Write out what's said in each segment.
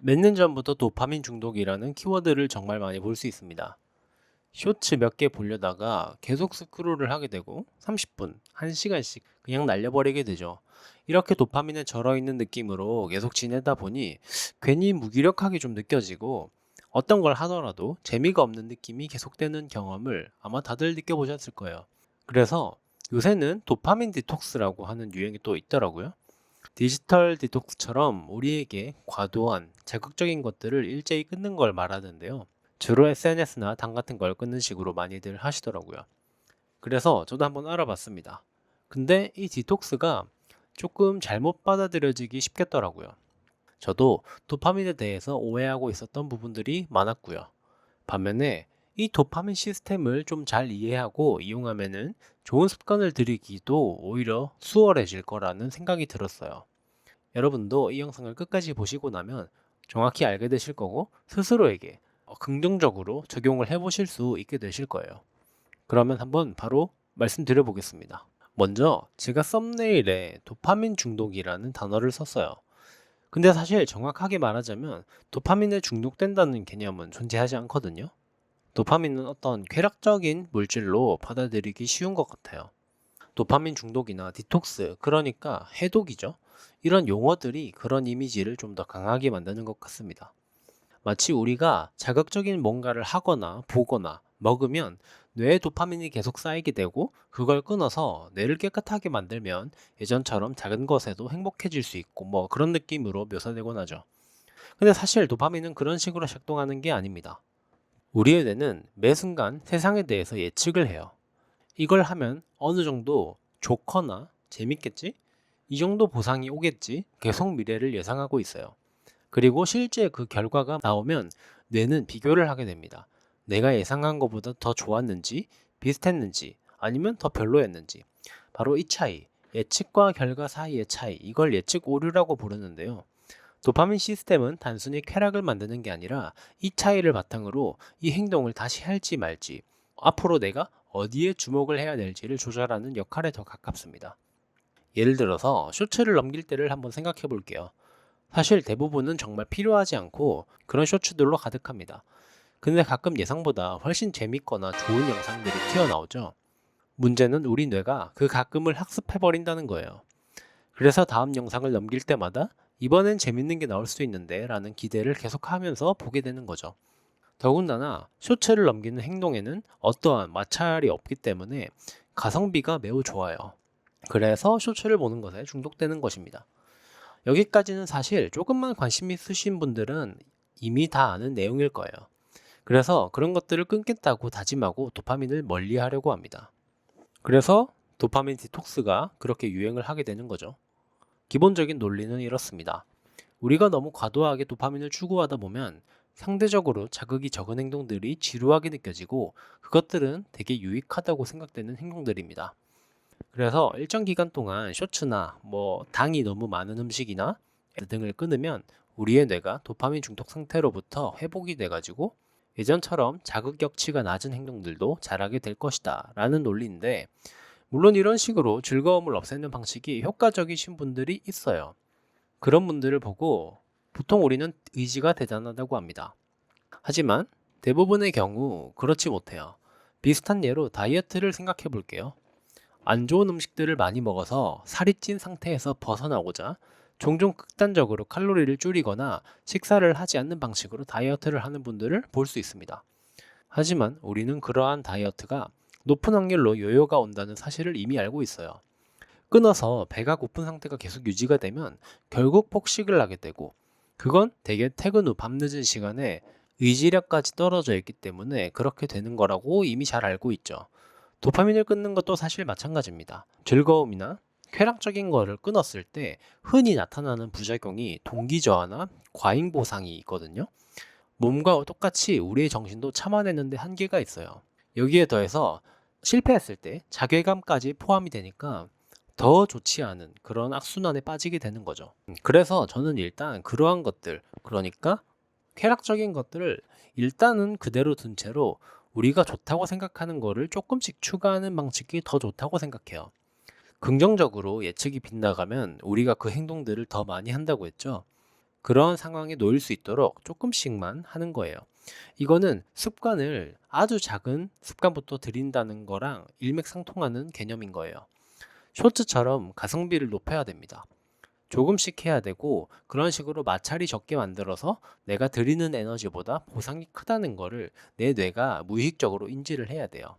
몇 년 전부터 도파민 중독이라는 키워드를 정말 많이 볼 수 있습니다. 쇼츠 몇 개 보려다가 계속 스크롤을 하게 되고 30분, 1시간씩 그냥 날려버리게 되죠. 이렇게 도파민에 절어있는 느낌으로 계속 지내다 보니 괜히 무기력하게 좀 느껴지고 어떤 걸 하더라도 재미가 없는 느낌이 계속되는 경험을 아마 다들 느껴보셨을 거예요. 그래서 요새는 도파민 디톡스라고 하는 유행이 또 있더라고요. 디지털 디톡스처럼 우리에게 과도한 자극적인 것들을 일제히 끊는 걸 말하는데요. 주로 SNS나 당 같은 걸 끊는 식으로 많이들 하시더라고요. 그래서 저도 한번 알아봤습니다. 근데 이 디톡스가 조금 잘못 받아들여지기 쉽겠더라고요. 저도 도파민에 대해서 오해하고 있었던 부분들이 많았고요. 반면에 이 도파민 시스템을 좀 잘 이해하고 이용하면은 좋은 습관을 들이기도 오히려 수월해질 거라는 생각이 들었어요. 여러분도 이 영상을 끝까지 보시고 나면 정확히 알게 되실 거고 스스로에게 긍정적으로 적용을 해보실 수 있게 되실 거예요. 그러면 한번 바로 말씀드려 보겠습니다. 먼저 제가 썸네일에 도파민 중독이라는 단어를 썼어요. 근데 사실 정확하게 말하자면 도파민에 중독된다는 개념은 존재하지 않거든요. 도파민은 어떤 쾌락적인 물질로 받아들이기 쉬운 것 같아요. 도파민 중독이나 디톡스, 그러니까 해독이죠. 이런 용어들이 그런 이미지를 좀 더 강하게 만드는 것 같습니다. 마치 우리가 자극적인 뭔가를 하거나 보거나 먹으면 뇌에 도파민이 계속 쌓이게 되고 그걸 끊어서 뇌를 깨끗하게 만들면 예전처럼 작은 것에도 행복해질 수 있고 뭐 그런 느낌으로 묘사되곤 하죠. 근데 사실 도파민은 그런 식으로 작동하는 게 아닙니다. 우리의 뇌는 매 순간 세상에 대해서 예측을 해요. 이걸 하면 어느 정도 좋거나 재밌겠지? 이 정도 보상이 오겠지? 계속 미래를 예상하고 있어요. 그리고 실제 그 결과가 나오면 뇌는 비교를 하게 됩니다. 내가 예상한 것보다 더 좋았는지, 비슷했는지, 아니면 더 별로였는지. 바로 이 차이, 예측과 결과 사이의 차이, 이걸 예측 오류라고 부르는데요. 도파민 시스템은 단순히 쾌락을 만드는 게 아니라 이 차이를 바탕으로 이 행동을 다시 할지 말지, 앞으로 내가 어디에 주목을 해야 될지를 조절하는 역할에 더 가깝습니다. 예를 들어서 쇼츠를 넘길 때를 한번 생각해 볼게요. 사실 대부분은 정말 필요하지 않고 그런 쇼츠들로 가득합니다. 근데 가끔 예상보다 훨씬 재밌거나 좋은 영상들이 튀어나오죠. 문제는 우리 뇌가 그 가끔을 학습해버린다는 거예요. 그래서 다음 영상을 넘길 때마다 이번엔 재밌는 게 나올 수 있는데 라는 기대를 계속하면서 보게 되는 거죠. 더군다나 쇼츠를 넘기는 행동에는 어떠한 마찰이 없기 때문에 가성비가 매우 좋아요. 그래서 쇼츠를 보는 것에 중독되는 것입니다. 여기까지는 사실 조금만 관심 있으신 분들은 이미 다 아는 내용일 거예요. 그래서 그런 것들을 끊겠다고 다짐하고 도파민을 멀리 하려고 합니다. 그래서 도파민 디톡스가 그렇게 유행을 하게 되는 거죠. 기본적인 논리는 이렇습니다. 우리가 너무 과도하게 도파민을 추구하다 보면 상대적으로 자극이 적은 행동들이 지루하게 느껴지고 그것들은 되게 유익하다고 생각되는 행동들입니다. 그래서 일정 기간 동안 쇼츠나 뭐 당이 너무 많은 음식이나 등을 끊으면 우리의 뇌가 도파민 중독 상태로부터 회복이 돼가지고 예전처럼 자극력치가 낮은 행동들도 잘하게 될 것이다 라는 논리인데, 물론 이런 식으로 즐거움을 없애는 방식이 효과적이신 분들이 있어요. 그런 분들을 보고 보통 우리는 의지가 대단하다고 합니다. 하지만 대부분의 경우 그렇지 못해요. 비슷한 예로 다이어트를 생각해 볼게요. 안 좋은 음식들을 많이 먹어서 살이 찐 상태에서 벗어나고자 종종 극단적으로 칼로리를 줄이거나 식사를 하지 않는 방식으로 다이어트를 하는 분들을 볼 수 있습니다. 하지만 우리는 그러한 다이어트가 높은 확률로 요요가 온다는 사실을 이미 알고 있어요. 끊어서 배가 고픈 상태가 계속 유지가 되면 결국 폭식을 하게 되고, 그건 대개 퇴근 후 밤늦은 시간에 의지력까지 떨어져 있기 때문에 그렇게 되는 거라고 이미 잘 알고 있죠. 도파민을 끊는 것도 사실 마찬가지입니다. 즐거움이나 쾌락적인 거를 끊었을 때 흔히 나타나는 부작용이 동기 저하나 과잉 보상이 있거든요. 몸과 똑같이 우리의 정신도 참아내는데 한계가 있어요. 여기에 더해서 실패했을 때 자괴감까지 포함이 되니까 더 좋지 않은 그런 악순환에 빠지게 되는 거죠. 그래서 저는 일단 그러한 것들, 그러니까 쾌락적인 것들을 일단은 그대로 둔 채로 우리가 좋다고 생각하는 거를 조금씩 추가하는 방식이 더 좋다고 생각해요. 긍정적으로 예측이 빗나가면 우리가 그 행동들을 더 많이 한다고 했죠. 그런 상황에 놓일 수 있도록 조금씩만 하는 거예요. 이거는 습관을 아주 작은 습관부터 들인다는 거랑 일맥상통하는 개념인 거예요. 쇼츠처럼 가성비를 높여야 됩니다. 조금씩 해야 되고 그런 식으로 마찰이 적게 만들어서 내가 들이는 에너지보다 보상이 크다는 거를 내 뇌가 무의식적으로 인지를 해야 돼요.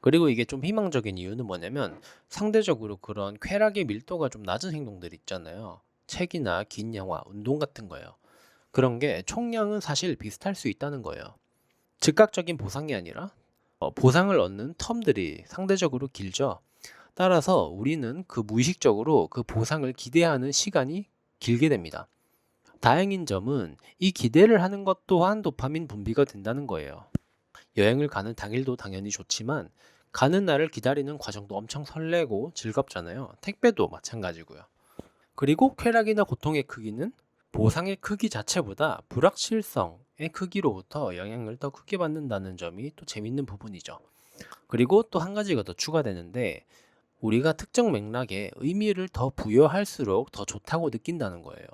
그리고 이게 좀 희망적인 이유는 뭐냐면 상대적으로 그런 쾌락의 밀도가 좀 낮은 행동들 있잖아요. 책이나 긴 영화, 운동 같은 거예요. 그런 게 총량은 사실 비슷할 수 있다는 거예요. 즉각적인 보상이 아니라 보상을 얻는 텀들이 상대적으로 길죠. 따라서 우리는 그 무의식적으로 그 보상을 기대하는 시간이 길게 됩니다. 다행인 점은 이 기대를 하는 것 또한 도파민 분비가 된다는 거예요. 여행을 가는 당일도 당연히 좋지만 가는 날을 기다리는 과정도 엄청 설레고 즐겁잖아요. 택배도 마찬가지고요. 그리고 쾌락이나 고통의 크기는 보상의 크기 자체보다 불확실성의 크기로부터 영향을 더 크게 받는다는 점이 또 재밌는 부분이죠. 그리고 또 한 가지가 더 추가되는데 우리가 특정 맥락에 의미를 더 부여할수록 더 좋다고 느낀다는 거예요.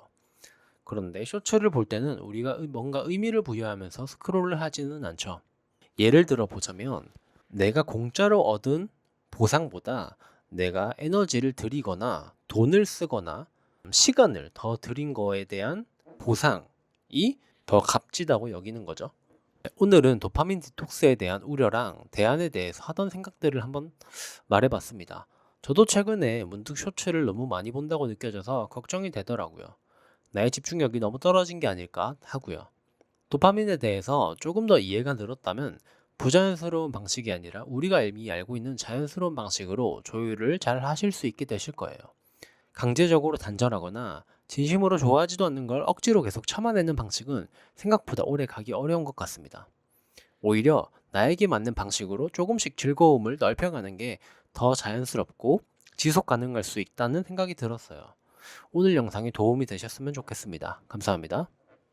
그런데 쇼츠를 볼 때는 우리가 뭔가 의미를 부여하면서 스크롤을 하지는 않죠. 예를 들어 보자면 내가 공짜로 얻은 보상보다 내가 에너지를 들이거나 돈을 쓰거나 시간을 더 들인 거에 대한 보상이 더 값지다고 여기는 거죠. 오늘은 도파민 디톡스에 대한 우려랑 대안에 대해서 하던 생각들을 한번 말해봤습니다. 저도 최근에 문득 쇼츠를 너무 많이 본다고 느껴져서 걱정이 되더라고요. 나의 집중력이 너무 떨어진 게 아닐까 하고요. 도파민에 대해서 조금 더 이해가 늘었다면 부자연스러운 방식이 아니라 우리가 이미 알고 있는 자연스러운 방식으로 조율을 잘 하실 수 있게 되실 거예요. 강제적으로 단절하거나 진심으로 좋아하지도 않는 걸 억지로 계속 참아내는 방식은 생각보다 오래 가기 어려운 것 같습니다. 오히려 나에게 맞는 방식으로 조금씩 즐거움을 넓혀가는 게 더 자연스럽고 지속 가능할 수 있다는 생각이 들었어요. 오늘 영상이 도움이 되셨으면 좋겠습니다. 감사합니다.